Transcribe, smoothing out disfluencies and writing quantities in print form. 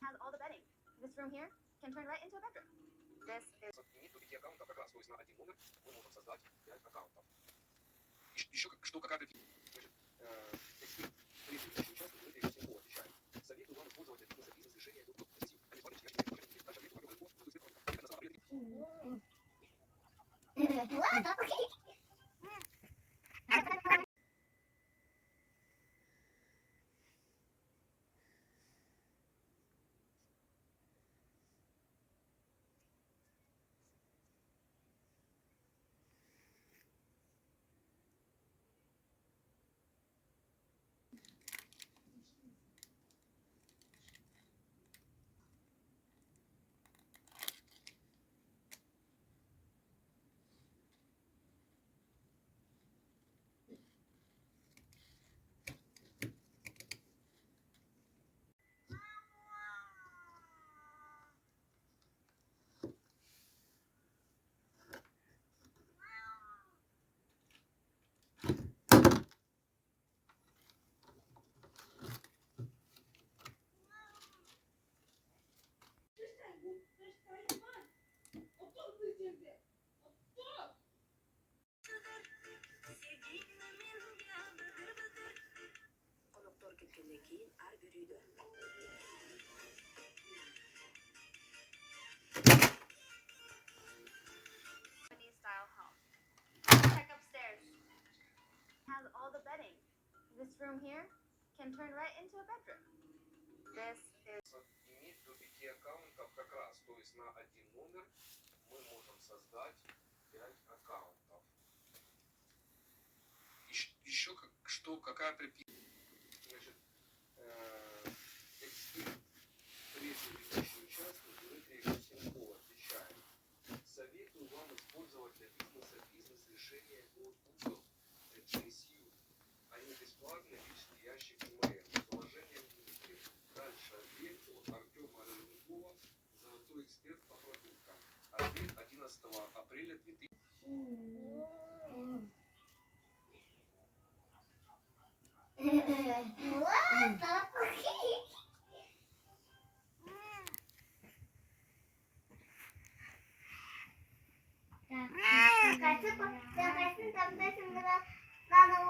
Has all the bedding. This room here can turn right into a bedroom. This is Лимит до 5 аккаунтов как раз, то есть на один номер мы можем создать 5 аккаунтов. Еще что какая-то эксперт, третий участник, мы перед всем отвечаем. Советую вам использовать один из бизнес-решения до позитив. А не смотрите, я не дальше ответу, как легко, но ты это называется апрель. Konoqtor ketgandan keyin Arbor uyda. Japanese style home. Check upstairs. Has all the bedding. This room here can turn right into a bedroom. This is Лимит до 5 аккаунтов как раз, то есть на один номер мы можем создать 5 аккаунтов. Еще что какая приписка. Значит, эксперт, третий ведущий участник, мы перед всем отвечаем. Советую вам использовать для бизнеса бизнес-решение от Google GSU. Они бесплатные, личный ящик email. Положение в Дмитрия. Дальше ответ от Артема Рыбникова, золотой эксперт по продуктам. Ответ 11 апреля 2000. Kasih, kasih sampai 9 kalau